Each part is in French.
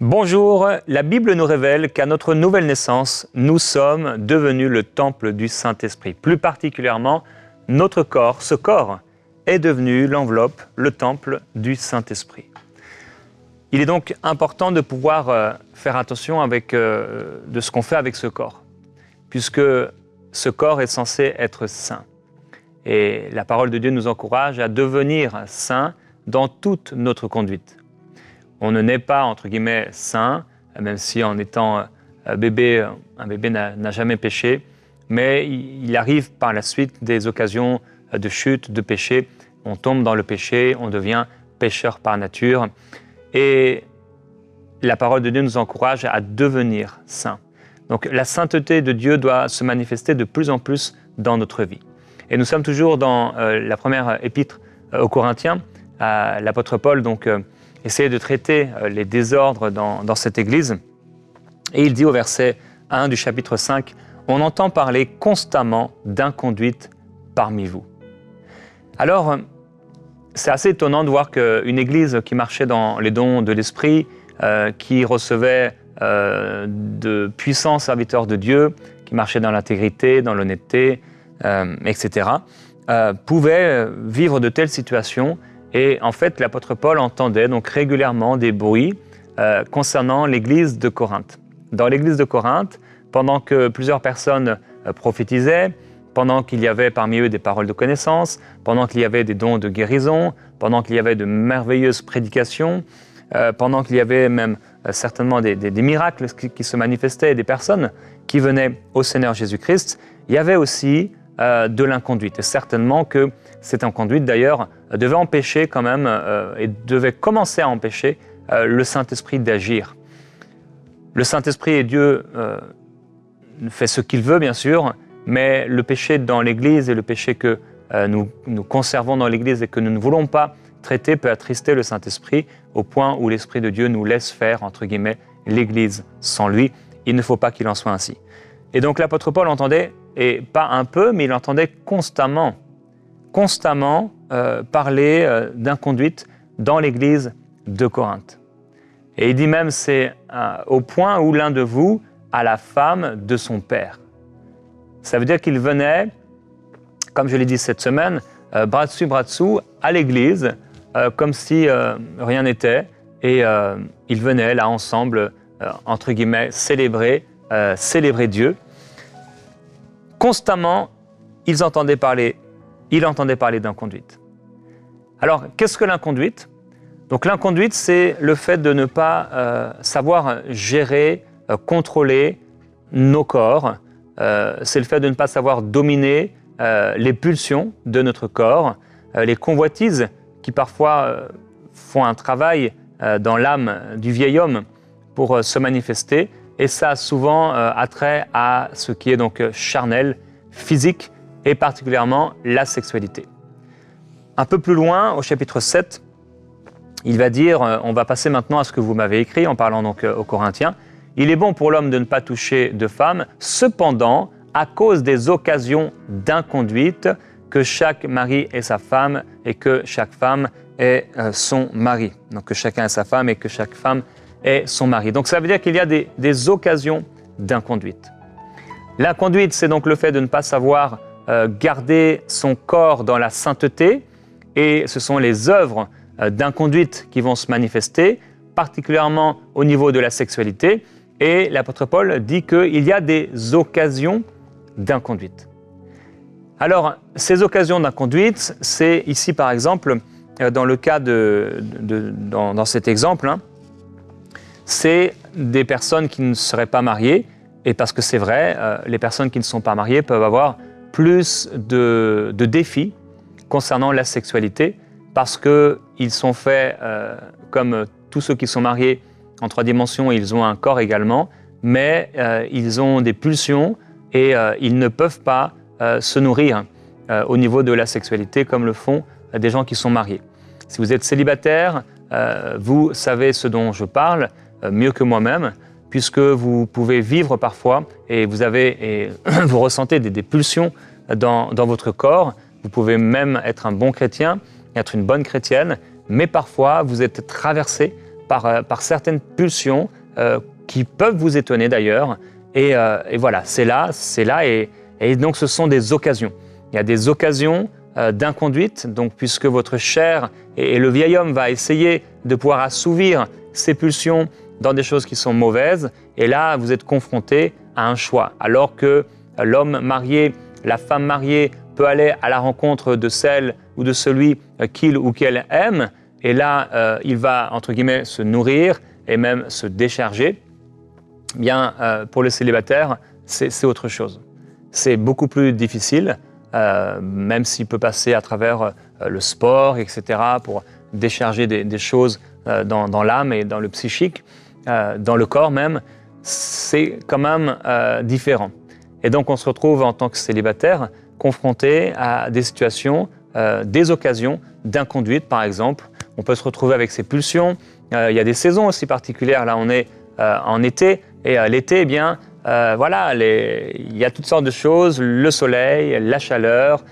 Bonjour, la Bible nous révèle qu'à notre nouvelle naissance, nous sommes devenus le temple du Saint-Esprit. Plus particulièrement, notre corps, ce corps, est devenu l'enveloppe, le temple du Saint-Esprit. Il est donc important de pouvoir faire attention de ce qu'on fait avec ce corps, puisque ce corps est censé être saint. Et la parole de Dieu nous encourage à devenir saints dans toute notre conduite. On ne naît pas, entre guillemets, saint, même si en étant bébé, un bébé n'a jamais péché, mais il arrive par la suite des occasions de chute, de péché. On tombe dans le péché, on devient pécheur par nature. Et la parole de Dieu nous encourage à devenir saints. Donc la sainteté de Dieu doit se manifester de plus en plus dans notre vie. Et nous sommes toujours dans la première épître aux Corinthiens. L'apôtre Paul essaie de traiter les désordres dans cette église. Et il dit au verset 1 du chapitre 5, « On entend parler constamment d'inconduite parmi vous. » Alors, c'est assez étonnant de voir qu'une église qui marchait dans les dons de l'Esprit, qui recevait de puissants serviteurs de Dieu, qui marchait dans l'intégrité, dans l'honnêteté, etc., pouvait vivre de telles situations. Et en fait, l'apôtre Paul entendait donc régulièrement des bruits concernant l'église de Corinthe. Dans l'église de Corinthe, pendant que plusieurs personnes prophétisaient, pendant qu'il y avait parmi eux des paroles de connaissance, pendant qu'il y avait des dons de guérison, pendant qu'il y avait de merveilleuses prédications, pendant qu'il y avait même certainement des miracles qui se manifestaient et des personnes qui venaient au Seigneur Jésus-Christ, il y avait aussi de l'inconduite. Et certainement que cette inconduite, d'ailleurs, devait empêcher quand même, et devait commencer à empêcher le Saint-Esprit d'agir. Le Saint-Esprit et Dieu fait ce qu'il veut, bien sûr, mais le péché dans l'Église et le péché que nous conservons dans l'Église et que nous ne voulons pas traiter peut attrister le Saint-Esprit au point où l'Esprit de Dieu nous laisse faire, entre guillemets, l'Église sans lui. Il ne faut pas qu'il en soit ainsi. Et donc l'apôtre Paul entendait, et pas un peu, mais il entendait constamment parler d'inconduite dans l'église de Corinthe. Et il dit même, c'est au point où l'un de vous a la femme de son père. Ça veut dire qu'il venait, comme je l'ai dit cette semaine, bras dessous à l'église, comme si rien n'était, et ils venaient là ensemble, entre guillemets, célébrer Dieu. Constamment, il entendait parler d'inconduite. Alors, qu'est-ce que l'inconduite ? Donc l'inconduite, c'est le fait de ne pas savoir gérer, contrôler nos corps. C'est le fait de ne pas savoir dominer les pulsions de notre corps, les convoitises qui parfois font un travail dans l'âme du vieil homme pour se manifester. Et ça a souvent attrait à ce qui est donc charnel, physique, et particulièrement la sexualité. Un peu plus loin, au chapitre 7, il va dire, on va passer maintenant à ce que vous m'avez écrit, en parlant donc aux Corinthiens, « Il est bon pour l'homme de ne pas toucher de femme, cependant, à cause des occasions d'inconduite, que chaque mari ait sa femme et que chaque femme ait son mari. » Donc que chacun ait sa femme et que chaque femme ait son mari. Donc ça veut dire qu'il y a des occasions d'inconduite. L'inconduite, c'est donc le fait de ne pas savoir garder son corps dans la sainteté, et ce sont les œuvres d'inconduite qui vont se manifester, particulièrement au niveau de la sexualité, et l'apôtre Paul dit qu'il y a des occasions d'inconduite. Alors, ces occasions d'inconduite, c'est ici par exemple, dans le cas dans cet exemple, c'est des personnes qui ne seraient pas mariées, et parce que c'est vrai, les personnes qui ne sont pas mariées peuvent avoir plus de défis concernant la sexualité, parce qu'ils sont faits comme tous ceux qui sont mariés en 3 dimensions, ils ont un corps également, mais ils ont des pulsions et ils ne peuvent pas se nourrir au niveau de la sexualité comme le font des gens qui sont mariés. Si vous êtes célibataire, vous savez ce dont je parle mieux que moi-même, puisque vous pouvez vivre parfois et vous ressentez des pulsions dans votre corps. Vous pouvez même être un bon chrétien, être une bonne chrétienne, mais parfois vous êtes traversé par certaines pulsions qui peuvent vous étonner d'ailleurs. Et voilà, c'est là et donc ce sont des occasions. Il y a des occasions d'inconduite, donc puisque votre chair et le vieil homme va essayer de pouvoir assouvir ces pulsions dans des choses qui sont mauvaises, et là vous êtes confronté à un choix. Alors que l'homme marié, la femme mariée peut aller à la rencontre de celle ou de celui qu'il ou qu'elle aime, et là il va entre guillemets se nourrir et même se décharger. Bien, pour le célibataire, c'est autre chose. C'est beaucoup plus difficile, même s'il peut passer à travers le sport, etc., pour décharger des choses dans l'âme et dans le psychique, dans le corps même, c'est quand même différent. Et donc on se retrouve en tant que célibataire confronté à des situations, des occasions d'inconduite par exemple. On peut se retrouver avec ses pulsions. Il y a des saisons aussi particulières. Là on est en été, et l'été, eh bien, voilà, il y a toutes sortes de choses, le soleil, la chaleur.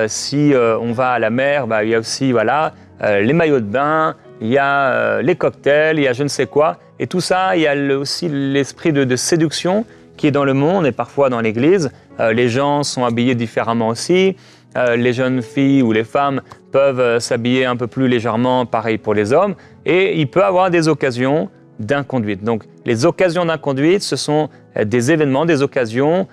Si on va à la mer, il y a aussi voilà, les maillots de bain, il y a les cocktails, il y a je ne sais quoi. Et tout ça, il y a aussi l'esprit de séduction qui est dans le monde et parfois dans l'église. Les gens sont habillés différemment aussi. Les jeunes filles ou les femmes peuvent s'habiller un peu plus légèrement, pareil pour les hommes. Et il peut y avoir des occasions d'inconduite. Donc les occasions d'inconduite, ce sont des événements, des occasions,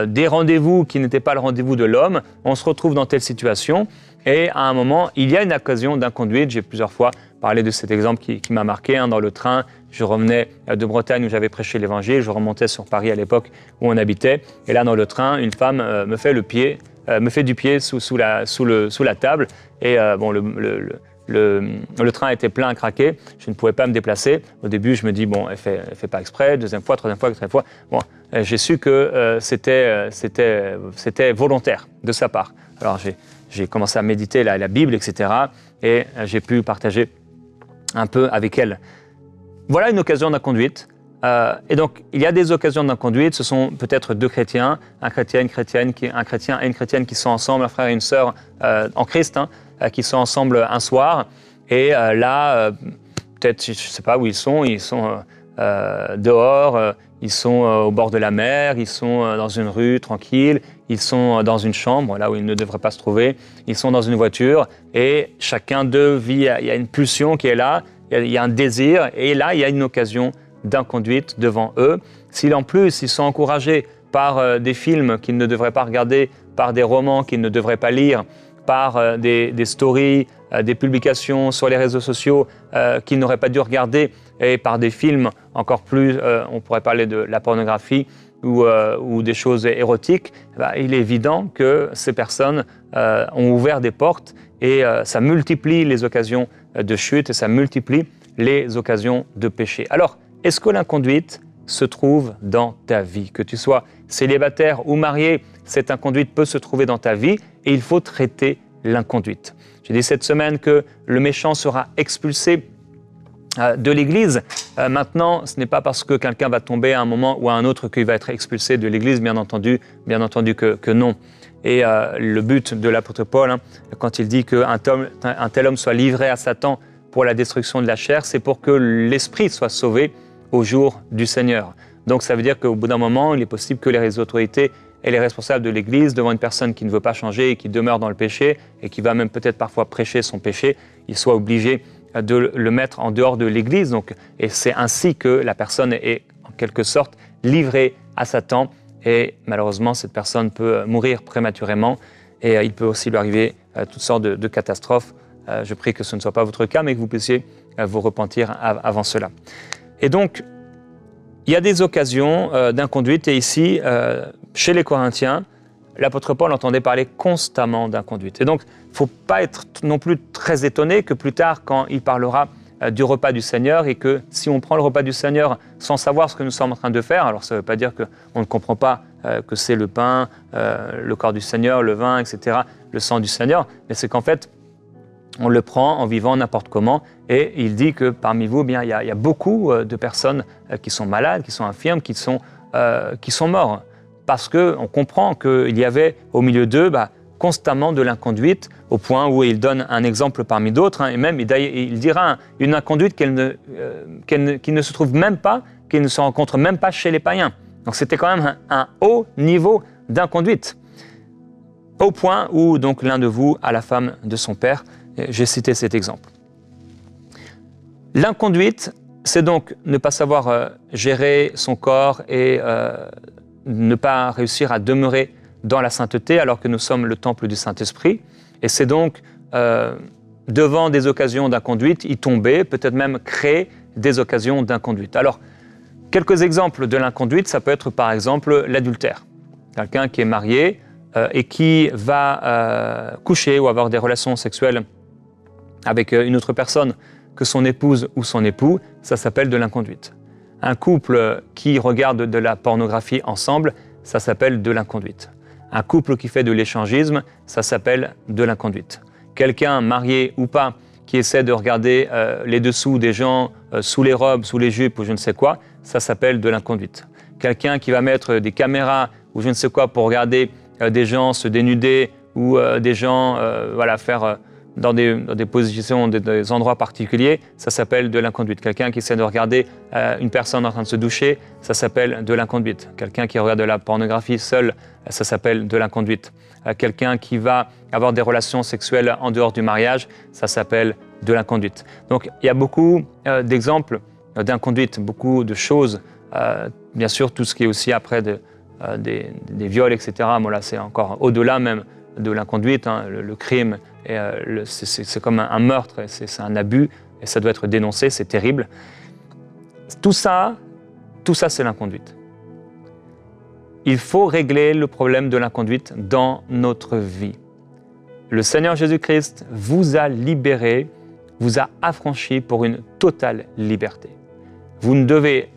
des rendez-vous qui n'étaient pas le rendez-vous de l'homme. On se retrouve dans telle situation et à un moment, il y a une occasion d'inconduite. J'ai plusieurs fois parlé de cet exemple qui m'a marqué. Dans le train, je revenais de Bretagne où j'avais prêché l'évangile. Je remontais sur Paris à l'époque où on habitait. Et là, dans le train, une femme me fait du pied sous la table. Et bon, le train était plein à craquer, je ne pouvais pas me déplacer. Au début, je me dis, bon, elle fait pas exprès, deuxième fois, troisième fois, quatrième fois. Bon, j'ai su que c'était volontaire de sa part. Alors, j'ai commencé à méditer la Bible, etc. Et j'ai pu partager un peu avec elle. Voilà une occasion d'inconduite. Et donc, il y a des occasions d'inconduite. Ce sont peut-être deux chrétiens, un chrétien et une chrétienne qui sont ensemble, un frère et une sœur en Christ, qui sont ensemble un soir. Et là, peut-être, je ne sais pas où ils sont dehors, ils sont au bord de la mer, ils sont dans une rue tranquille, ils sont dans une chambre, là où ils ne devraient pas se trouver, ils sont dans une voiture et chacun d'eux vit, il y a une pulsion qui est là, il y a un désir et là, il y a une occasion d'inconduite devant eux. Si en plus, ils sont encouragés par des films qu'ils ne devraient pas regarder, par des romans qu'ils ne devraient pas lire, par des stories, des publications sur les réseaux sociaux qu'ils n'auraient pas dû regarder et par des films encore plus, on pourrait parler de la pornographie ou des choses érotiques, il est évident que ces personnes ont ouvert des portes et ça multiplie les occasions de chute et ça multiplie les occasions de péché. Alors, est-ce que l'inconduite se trouve dans ta vie? Que tu sois célibataire ou marié, cette inconduite peut se trouver dans ta vie et il faut traiter l'inconduite. J'ai dit cette semaine que le méchant sera expulsé de l'Église. Maintenant, ce n'est pas parce que quelqu'un va tomber à un moment ou à un autre qu'il va être expulsé de l'Église, bien entendu que non. Et le but de l'apôtre Paul, quand il dit qu'un tel homme soit livré à Satan pour la destruction de la chair, c'est pour que l'esprit soit sauvé au jour du Seigneur. Donc ça veut dire qu'au bout d'un moment, il est possible que les autorités et les responsables de l'Église, devant une personne qui ne veut pas changer et qui demeure dans le péché et qui va même peut-être parfois prêcher son péché, ils soient obligés de le mettre en dehors de l'Église. Donc, et c'est ainsi que la personne est en quelque sorte livrée à Satan et malheureusement cette personne peut mourir prématurément et il peut aussi lui arriver toutes sortes de catastrophes. Je prie que ce ne soit pas votre cas mais que vous puissiez vous repentir avant cela. Et donc, il y a des occasions d'inconduite et ici, chez les Corinthiens, l'apôtre Paul entendait parler constamment d'inconduite. Et donc, il ne faut pas être non plus très étonné que plus tard, quand il parlera du repas du Seigneur et que si on prend le repas du Seigneur sans savoir ce que nous sommes en train de faire, alors ça ne veut pas dire qu'on ne comprend pas que c'est le pain, le corps du Seigneur, le vin, etc., le sang du Seigneur, mais c'est qu'en fait, on le prend en vivant n'importe comment et il dit que parmi vous, bien, il y a beaucoup de personnes qui sont malades, qui sont infirmes, qui sont morts. Parce qu'on comprend qu'il y avait au milieu d'eux constamment de l'inconduite, au point où il donne un exemple parmi d'autres, et même il dira une inconduite qui ne se trouve même pas, qui ne se rencontre même pas chez les païens. Donc c'était quand même un haut niveau d'inconduite, au point où donc l'un de vous a la femme de son père. J'ai cité cet exemple. L'inconduite, c'est donc ne pas savoir gérer son corps et ne pas réussir à demeurer dans la sainteté alors que nous sommes le temple du Saint-Esprit. Et c'est donc devant des occasions d'inconduite y tomber, peut-être même créer des occasions d'inconduite. Alors, quelques exemples de l'inconduite, ça peut être par exemple l'adultère. Quelqu'un qui est marié et qui va coucher ou avoir des relations sexuelles avec une autre personne que son épouse ou son époux, ça s'appelle de l'inconduite. Un couple qui regarde de la pornographie ensemble, ça s'appelle de l'inconduite. Un couple qui fait de l'échangisme, ça s'appelle de l'inconduite. Quelqu'un, marié ou pas, qui essaie de regarder les dessous des gens sous les robes, sous les jupes ou je ne sais quoi, ça s'appelle de l'inconduite. Quelqu'un qui va mettre des caméras ou je ne sais quoi pour regarder des gens se dénuder ou des gens faire dans des positions, des endroits particuliers, ça s'appelle de l'inconduite. Quelqu'un qui essaie de regarder une personne en train de se doucher, ça s'appelle de l'inconduite. Quelqu'un qui regarde de la pornographie seul, ça s'appelle de l'inconduite. Quelqu'un qui va avoir des relations sexuelles en dehors du mariage, ça s'appelle de l'inconduite. Donc il y a beaucoup d'exemples d'inconduite, beaucoup de choses. Bien sûr, tout ce qui est aussi après des viols, etc. Bon, là, c'est encore au-delà même de l'inconduite, hein, le crime, c'est comme un meurtre, c'est un abus, et ça doit être dénoncé, c'est terrible. Tout ça, c'est l'inconduite. Il faut régler le problème de l'inconduite dans notre vie. Le Seigneur Jésus-Christ vous a libéré, vous a affranchi pour une totale liberté. Vous ne devez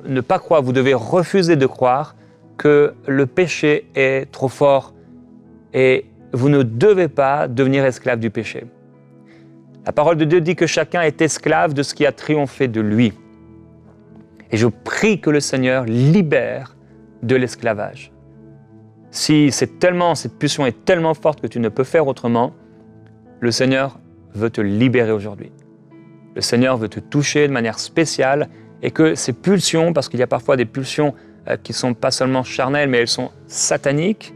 ne pas croire, vous devez refuser de croire que le péché est trop fort et vous ne devez pas devenir esclave du péché. La parole de Dieu dit que chacun est esclave de ce qui a triomphé de lui. Et je prie que le Seigneur libère de l'esclavage. Si cette pulsion est tellement forte que tu ne peux faire autrement, le Seigneur veut te libérer aujourd'hui. Le Seigneur veut te toucher de manière spéciale et que ces pulsions, parce qu'il y a parfois des pulsions qui ne sont pas seulement charnelles, mais elles sont sataniques,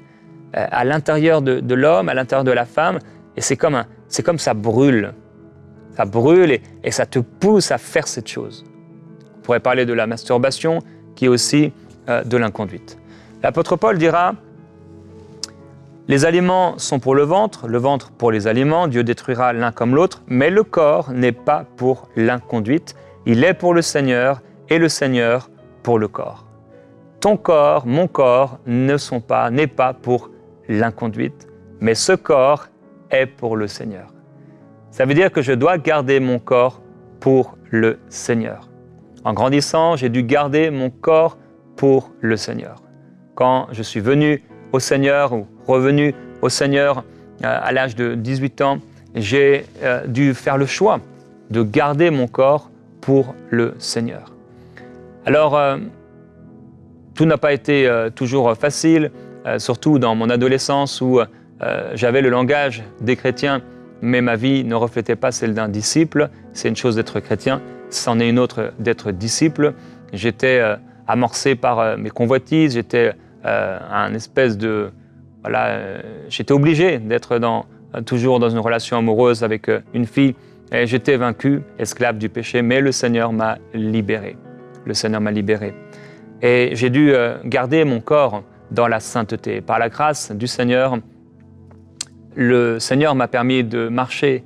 à l'intérieur de l'homme, à l'intérieur de la femme, et c'est comme ça brûle. Ça brûle et ça te pousse à faire cette chose. On pourrait parler de la masturbation, qui est aussi de l'inconduite. L'apôtre Paul dira « Les aliments sont pour le ventre pour les aliments, Dieu détruira l'un comme l'autre, mais le corps n'est pas pour l'inconduite, il est pour le Seigneur et le Seigneur pour le corps. » Ton corps, mon corps, n'est pas pour l'inconduite, mais ce corps est pour le Seigneur. Ça veut dire que je dois garder mon corps pour le Seigneur. En grandissant, j'ai dû garder mon corps pour le Seigneur. Quand je suis venu au Seigneur ou revenu au Seigneur à l'âge de 18 ans, j'ai dû faire le choix de garder mon corps pour le Seigneur. Alors, tout n'a pas été toujours facile, surtout dans mon adolescence où j'avais le langage des chrétiens, mais ma vie ne reflétait pas celle d'un disciple. C'est une chose d'être chrétien, c'en est une autre d'être disciple. J'étais amorcé par mes convoitises, j'étais j'étais obligé d'être toujours dans une relation amoureuse avec une fille, et j'étais vaincu, esclave du péché, mais le Seigneur m'a libéré. Le Seigneur m'a libéré. Et j'ai dû garder mon corps dans la sainteté. Par la grâce du Seigneur, le Seigneur m'a permis de marcher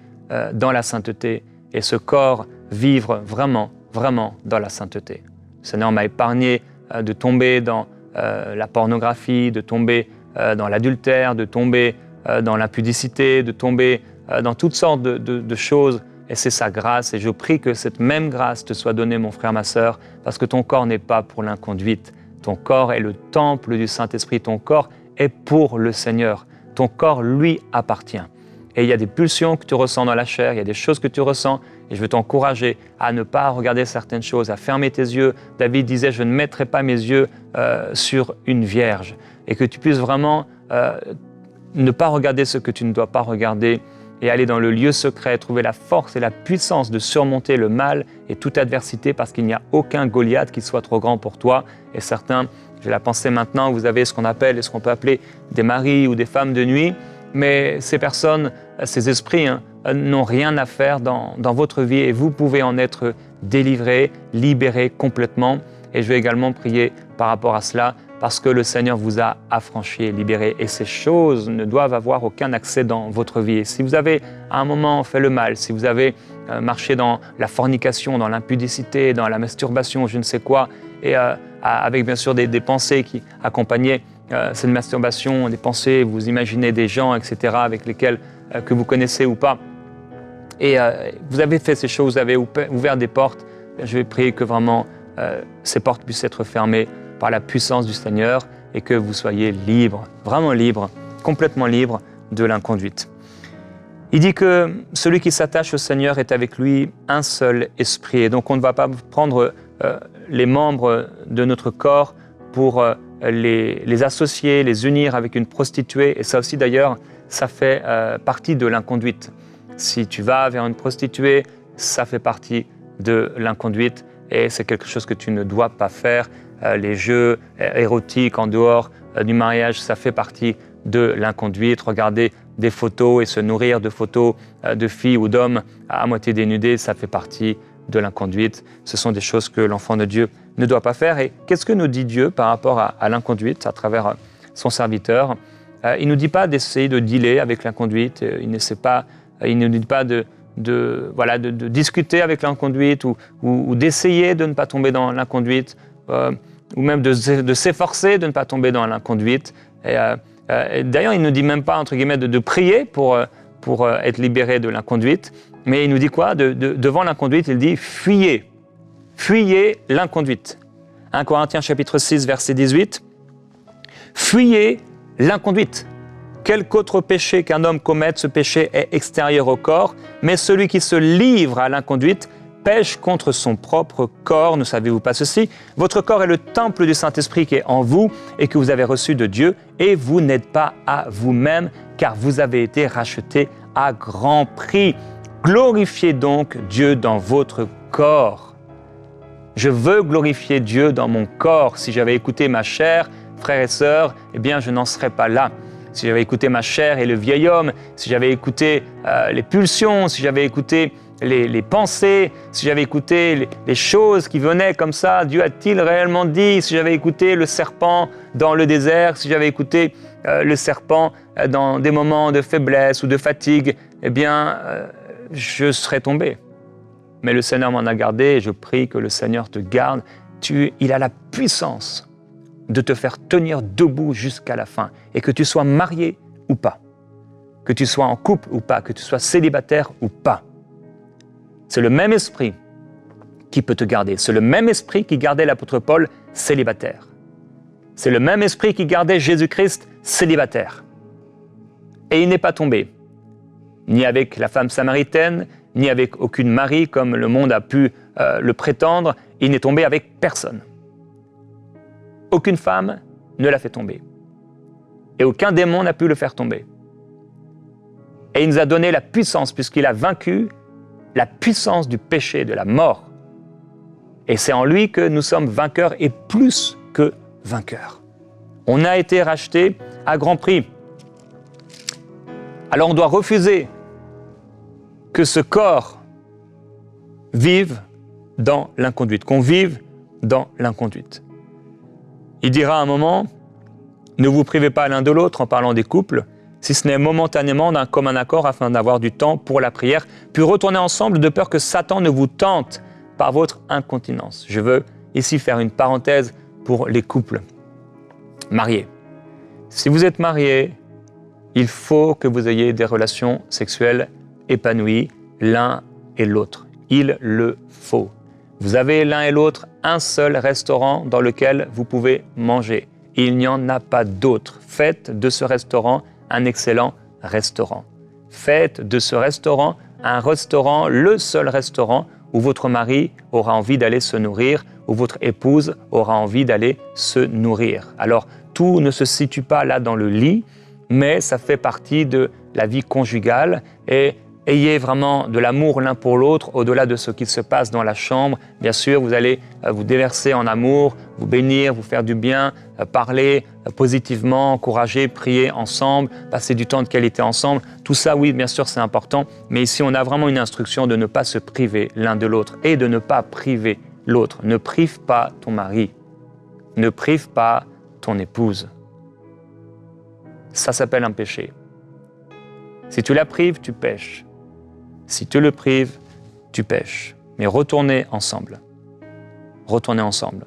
dans la sainteté et ce corps vivre vraiment, vraiment dans la sainteté. Le Seigneur m'a épargné de tomber dans la pornographie, de tomber dans l'adultère, de tomber dans l'impudicité, de tomber dans toutes sortes de choses. Et c'est sa grâce. Et je prie que cette même grâce te soit donnée, mon frère, ma sœur, parce que ton corps n'est pas pour l'inconduite. Ton corps est le temple du Saint-Esprit. Ton corps est pour le Seigneur. Ton corps lui appartient. Et il y a des pulsions que tu ressens dans la chair, il y a des choses que tu ressens, et je veux t'encourager à ne pas regarder certaines choses, à fermer tes yeux. David disait, je ne mettrai pas mes yeux sur une vierge. Et que tu puisses vraiment ne pas regarder ce que tu ne dois pas regarder et aller dans le lieu secret, trouver la force et la puissance de surmonter le mal et toute adversité parce qu'il n'y a aucun Goliath qui soit trop grand pour toi. Et certains, j'ai la pensée maintenant, vous avez ce qu'on appelle et ce qu'on peut appeler des maris ou des femmes de nuit, mais ces personnes, ces esprits n'ont rien à faire dans votre vie et vous pouvez en être délivré, libéré complètement. Et je vais également prier par rapport à cela parce que le Seigneur vous a affranchi et libéré. Et ces choses ne doivent avoir aucun accès dans votre vie. Et si vous avez à un moment fait le mal, si vous avez marché dans la fornication, dans l'impudicité, dans la masturbation, je ne sais quoi, et avec bien sûr des pensées qui accompagnaient cette masturbation, des pensées, vous imaginez des gens, etc., avec lesquels que vous connaissez ou pas, et vous avez fait ces choses, vous avez ouvert des portes, je vais prier que vraiment ces portes puissent être fermées par la puissance du Seigneur et que vous soyez libre, vraiment libre, complètement libre de l'inconduite. Il dit que celui qui s'attache au Seigneur est avec lui un seul esprit. Et donc on ne va pas prendre les membres de notre corps pour les associer, les unir avec une prostituée. Et ça aussi d'ailleurs, ça fait partie de l'inconduite. Si tu vas vers une prostituée, ça fait partie de l'inconduite et c'est quelque chose que tu ne dois pas faire. Les jeux érotiques en dehors du mariage, ça fait partie de l'inconduite. Regarder des photos et se nourrir de photos de filles ou d'hommes à moitié dénudés, ça fait partie de l'inconduite. Ce sont des choses que l'enfant de Dieu ne doit pas faire. Et qu'est-ce que nous dit Dieu par rapport à l'inconduite à travers son serviteur? Il ne nous dit pas d'essayer de dealer avec l'inconduite, il ne nous dit pas de discuter avec l'inconduite ou d'essayer de ne pas tomber dans l'inconduite, ou même de s'efforcer de ne pas tomber dans l'inconduite. D'ailleurs, il ne nous dit même pas, entre guillemets, de prier pour être libéré de l'inconduite, mais il nous dit quoi? Devant l'inconduite, il dit « fuyez ». Fuyez l'inconduite. 1 Corinthiens chapitre 6, verset 18. « Fuyez l'inconduite. Quelque autre péché qu'un homme commette, ce péché est extérieur au corps, mais celui qui se livre à l'inconduite pêche contre son propre corps. Ne savez-vous pas ceci? Votre corps est le temple du Saint-Esprit qui est en vous et que vous avez reçu de Dieu, et vous n'êtes pas à vous-même, car vous avez été rachetés à grand prix. Glorifiez donc Dieu dans votre corps. Je veux glorifier Dieu dans mon corps. Si j'avais écouté ma chair, frères et sœurs, eh bien je n'en serais pas là. Si j'avais écouté ma chair et le vieil homme, si j'avais écouté les pulsions, si j'avais écouté les pensées, si j'avais écouté les choses qui venaient comme ça, Dieu a-t-il réellement dit? Si j'avais écouté le serpent dans le désert, si j'avais écouté le serpent dans des moments de faiblesse ou de fatigue, eh bien, je serais tombé. Mais le Seigneur m'en a gardé et je prie que le Seigneur te garde. Il a la puissance de te faire tenir debout jusqu'à la fin, et que tu sois marié ou pas, que tu sois en couple ou pas, que tu sois célibataire ou pas. C'est le même esprit qui peut te garder. C'est le même esprit qui gardait l'apôtre Paul célibataire. C'est le même esprit qui gardait Jésus-Christ célibataire. Et il n'est pas tombé, ni avec la femme samaritaine, ni avec aucune Marie, comme le monde a pu le prétendre. Il n'est tombé avec personne. Aucune femme ne l'a fait tomber. Et aucun démon n'a pu le faire tomber. Et il nous a donné la puissance, puisqu'il a vaincu la puissance du péché, de la mort. Et c'est en lui que nous sommes vainqueurs et plus que vainqueurs. On a été rachetés à grand prix. Alors on doit refuser que ce corps vive dans l'inconduite, qu'on vive dans l'inconduite. Il dira à un moment, ne vous privez pas l'un de l'autre en parlant des couples, si ce n'est momentanément d'un commun accord afin d'avoir du temps pour la prière, puis retourner ensemble de peur que Satan ne vous tente par votre incontinence. Je veux ici faire une parenthèse pour les couples mariés. Si vous êtes mariés, il faut que vous ayez des relations sexuelles épanouies l'un et l'autre. Il le faut. Vous avez l'un et l'autre un seul restaurant dans lequel vous pouvez manger. Il n'y en a pas d'autre. Faites de ce restaurant un excellent restaurant. Faites de ce restaurant un restaurant, le seul restaurant où votre mari aura envie d'aller se nourrir, où votre épouse aura envie d'aller se nourrir. Alors, tout ne se situe pas là dans le lit, mais ça fait partie de la vie conjugale et ayez vraiment de l'amour l'un pour l'autre au-delà de ce qui se passe dans la chambre. Bien sûr, vous allez vous déverser en amour, vous bénir, vous faire du bien, parler positivement, encourager, prier ensemble, passer du temps de qualité ensemble. Tout ça, oui, bien sûr, c'est important. Mais ici, on a vraiment une instruction de ne pas se priver l'un de l'autre et de ne pas priver l'autre. Ne prive pas ton mari. Ne prive pas ton épouse. Ça s'appelle un péché. Si tu la prives, tu pèches. Si tu le prives, tu pèches. Mais retournez ensemble. Retournez ensemble.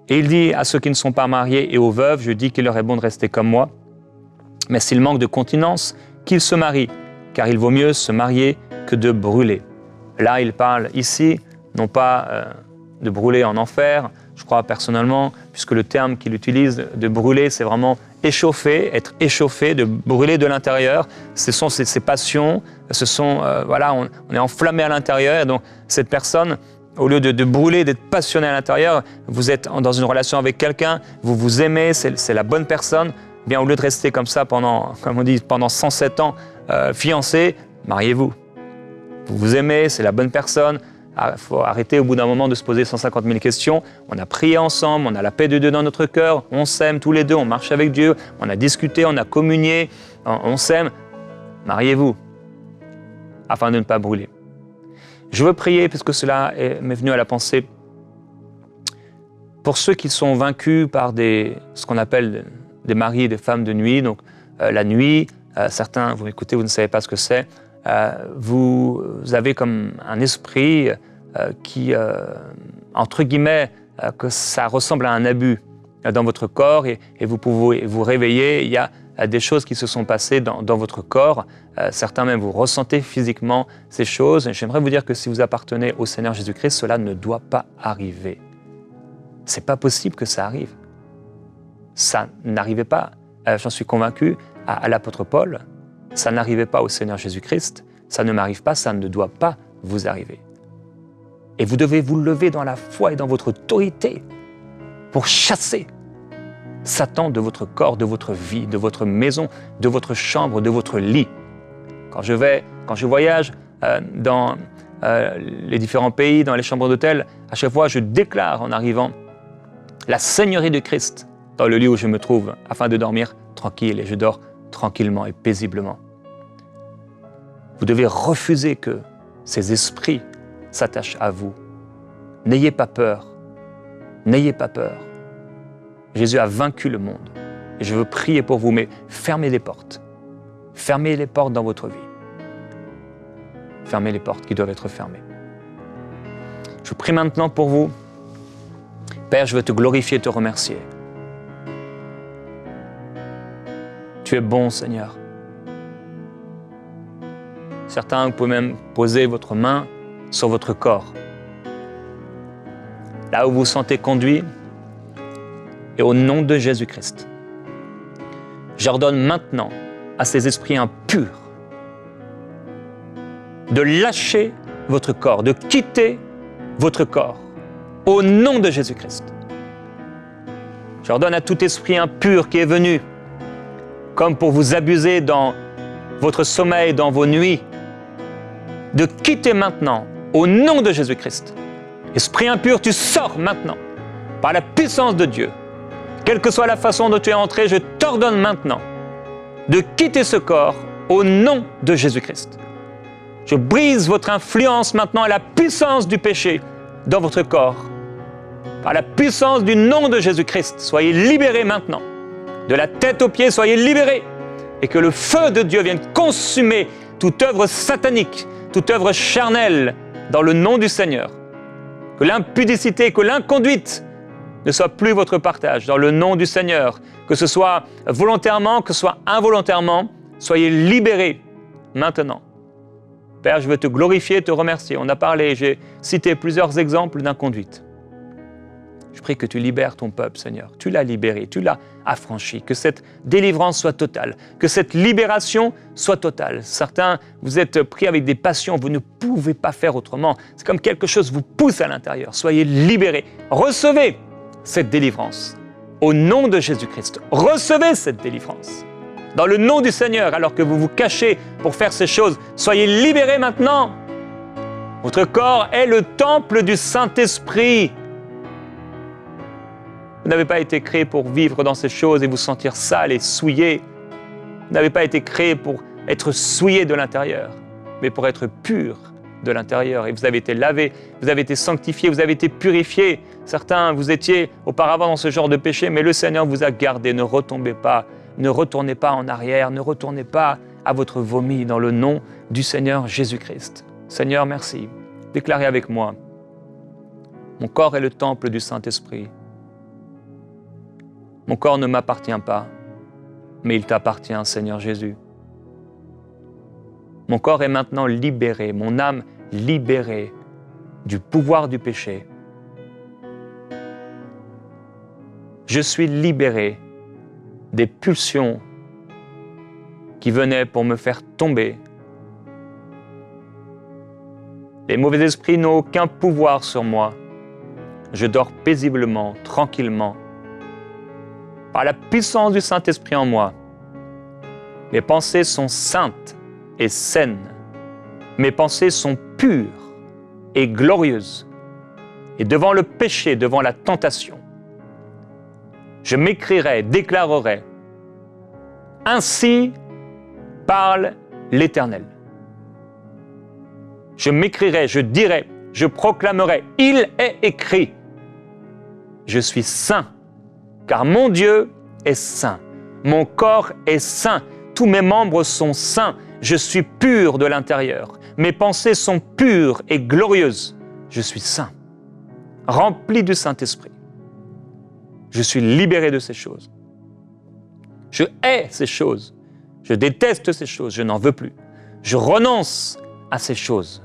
Et il dit à ceux qui ne sont pas mariés et aux veuves, je dis qu'il leur est bon de rester comme moi, mais s'ils manquent de continence, qu'ils se marient, car il vaut mieux se marier que de brûler. Là, il parle ici, non pas de brûler en enfer, je crois personnellement, puisque le terme qu'il utilise de brûler, c'est vraiment échauffer, être échauffé, de brûler de l'intérieur. Ce sont ces passions, on est enflammé à l'intérieur. Et donc, cette personne, au lieu de brûler, d'être passionné à l'intérieur, vous êtes dans une relation avec quelqu'un, vous vous aimez, c'est la bonne personne. Bien, au lieu de rester comme ça pendant 107 ans fiancés, mariez-vous. Vous vous aimez, c'est la bonne personne. Il faut arrêter au bout d'un moment de se poser 150 000 questions. On a prié ensemble, on a la paix de Dieu dans notre cœur, on s'aime tous les deux, on marche avec Dieu, on a discuté, on a communié, on s'aime. Mariez-vous, afin de ne pas brûler. Je veux prier, puisque cela m'est venu à la pensée, pour ceux qui sont vaincus par ce qu'on appelle des maris et des femmes de nuit. Donc la nuit, certains, vous m'écoutez, vous ne savez pas ce que c'est. Vous avez comme un esprit qui, entre guillemets, que ça ressemble à un abus dans votre corps et vous pouvez vous réveiller. Il y a des choses qui se sont passées dans votre corps. Certains même, vous ressentez physiquement ces choses. Et j'aimerais vous dire que si vous appartenez au Seigneur Jésus-Christ, cela ne doit pas arriver. C'est pas possible que ça arrive. Ça n'arrivait pas, j'en suis convaincu, à l'apôtre Paul. Ça n'arrivait pas au Seigneur Jésus-Christ, ça ne m'arrive pas, ça ne doit pas vous arriver. Et vous devez vous lever dans la foi et dans votre autorité pour chasser Satan de votre corps, de votre vie, de votre maison, de votre chambre, de votre lit. Quand je voyage dans les différents pays, dans les chambres d'hôtel, à chaque fois je déclare en arrivant la Seigneurie de Christ dans le lieu où je me trouve, afin de dormir tranquille, et je dors tranquillement et paisiblement. Vous devez refuser que ces esprits s'attachent à vous. N'ayez pas peur. N'ayez pas peur. Jésus a vaincu le monde. Et je veux prier pour vous, mais fermez les portes. Fermez les portes dans votre vie. Fermez les portes qui doivent être fermées. Je prie maintenant pour vous. Père, je veux te glorifier et te remercier. Tu es bon, Seigneur. Certains, vous pouvez même poser votre main sur votre corps. Là où vous vous sentez conduit, et au nom de Jésus-Christ, j'ordonne maintenant à ces esprits impurs de lâcher votre corps, de quitter votre corps, au nom de Jésus-Christ. J'ordonne à tout esprit impur qui est venu, comme pour vous abuser dans votre sommeil, dans vos nuits, de quitter maintenant, au nom de Jésus-Christ. Esprit impur, tu sors maintenant, par la puissance de Dieu. Quelle que soit la façon dont tu es entré, je t'ordonne maintenant de quitter ce corps au nom de Jésus-Christ. Je brise votre influence maintenant à la puissance du péché dans votre corps. Par la puissance du nom de Jésus-Christ, soyez libérés maintenant. De la tête aux pieds, soyez libérés. Et que le feu de Dieu vienne consumer toute œuvre satanique, toute œuvre charnelle dans le nom du Seigneur. Que l'impudicité, que l'inconduite ne soit plus votre partage dans le nom du Seigneur. Que ce soit volontairement, que ce soit involontairement, soyez libérés maintenant. Père, je veux te glorifier et te remercier. On a parlé, j'ai cité plusieurs exemples d'inconduite. Je prie que tu libères ton peuple, Seigneur. Tu l'as libéré, tu l'as affranchi. Que cette délivrance soit totale, que cette libération soit totale. Certains, vous êtes pris avec des passions, vous ne pouvez pas faire autrement. C'est comme quelque chose vous pousse à l'intérieur. Soyez libérés. Recevez cette délivrance. Au nom de Jésus-Christ, recevez cette délivrance. Dans le nom du Seigneur, alors que vous vous cachez pour faire ces choses, soyez libérés maintenant. Votre corps est le temple du Saint-Esprit. Vous n'avez pas été créé pour vivre dans ces choses et vous sentir sale et souillé. Vous n'avez pas été créé pour être souillé de l'intérieur, mais pour être pur de l'intérieur. Et vous avez été lavé, vous avez été sanctifié, vous avez été purifié. Certains, vous étiez auparavant dans ce genre de péché, mais le Seigneur vous a gardé. Ne retombez pas, ne retournez pas en arrière, ne retournez pas à votre vomi dans le nom du Seigneur Jésus-Christ. Seigneur, merci. Déclarez avec moi. Mon corps est le temple du Saint-Esprit. Mon corps ne m'appartient pas, mais il t'appartient, Seigneur Jésus. Mon corps est maintenant libéré, mon âme libérée du pouvoir du péché. Je suis libéré des pulsions qui venaient pour me faire tomber. Les mauvais esprits n'ont aucun pouvoir sur moi. Je dors paisiblement, tranquillement, par la puissance du Saint-Esprit en moi. Mes pensées sont saintes et saines. Mes pensées sont pures et glorieuses. Et devant le péché, devant la tentation, je m'écrirai, déclarerai, ainsi parle l'Éternel. Je m'écrirai, je dirai, je proclamerai, il est écrit. Je suis saint, car mon Dieu est saint. Mon corps est saint, tous mes membres sont saints. Je suis pur de l'intérieur. Mes pensées sont pures et glorieuses. Je suis saint, rempli du Saint-Esprit. Je suis libéré de ces choses. Je hais ces choses. Je déteste ces choses. Je n'en veux plus. Je renonce à ces choses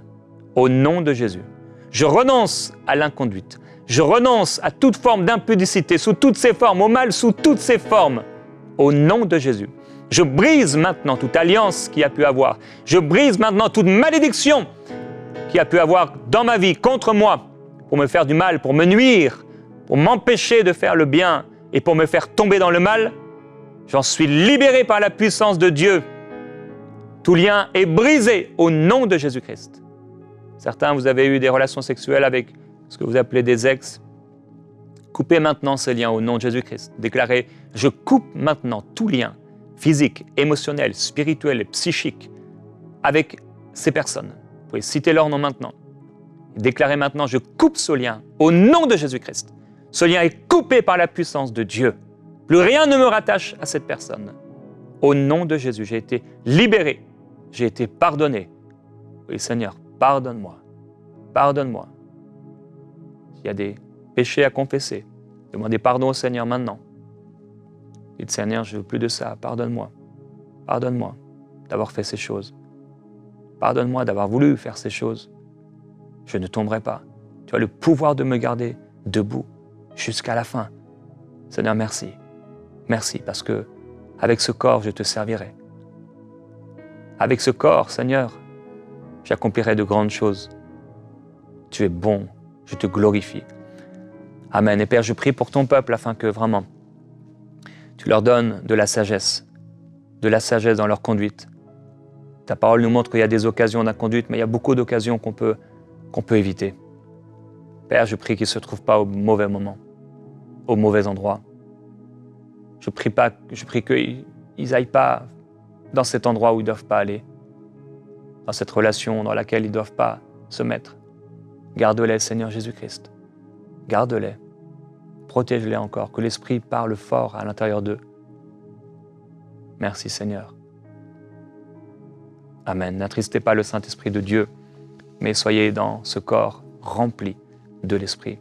au nom de Jésus. Je renonce à l'inconduite. Je renonce à toute forme d'impudicité sous toutes ses formes, au mal sous toutes ses formes, au nom de Jésus. Je brise maintenant toute alliance qui a pu avoir. Je brise maintenant toute malédiction qui a pu avoir dans ma vie contre moi pour me faire du mal, pour me nuire, pour m'empêcher de faire le bien et pour me faire tomber dans le mal. J'en suis libéré par la puissance de Dieu. Tout lien est brisé au nom de Jésus-Christ. Certains, vous avez eu des relations sexuelles avec ce que vous appelez des ex. Coupez maintenant ces liens au nom de Jésus-Christ. Déclarez, je coupe maintenant tout lien physique, émotionnel, spirituel et psychique avec ces personnes. Vous pouvez citer leur nom maintenant. Déclarez maintenant, je coupe ce lien au nom de Jésus-Christ. Ce lien est coupé par la puissance de Dieu. Plus rien ne me rattache à cette personne. Au nom de Jésus, j'ai été libéré, j'ai été pardonné. Oui, Seigneur, pardonne-moi, pardonne-moi. S'il y a des péchés à confesser, demandez pardon au Seigneur maintenant. Dites, Seigneur, je ne veux plus de ça, pardonne-moi. Pardonne-moi d'avoir fait ces choses. Pardonne-moi d'avoir voulu faire ces choses. Je ne tomberai pas. Tu as le pouvoir de me garder debout jusqu'à la fin. Seigneur, merci. Merci parce que avec ce corps, je te servirai. Avec ce corps, Seigneur, j'accomplirai de grandes choses. Tu es bon, je te glorifie. Amen. Et Père, je prie pour ton peuple afin que vraiment, tu leur donnes de la sagesse dans leur conduite. Ta parole nous montre qu'il y a des occasions d'inconduite, mais il y a beaucoup d'occasions qu'on peut éviter. Père, je prie qu'ils ne se trouvent pas au mauvais moment, au mauvais endroit. Je prie qu'ils n'aillent pas dans cet endroit où ils ne doivent pas aller, dans cette relation dans laquelle ils ne doivent pas se mettre. Garde-les, Seigneur Jésus-Christ. Garde-les. Protège-les encore, que l'Esprit parle fort à l'intérieur d'eux. Merci, Seigneur. Amen. N'attristez pas le Saint-Esprit de Dieu, mais soyez dans ce corps rempli de l'Esprit.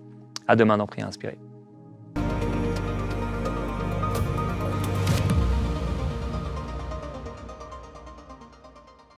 À demain dans Prière inspirée.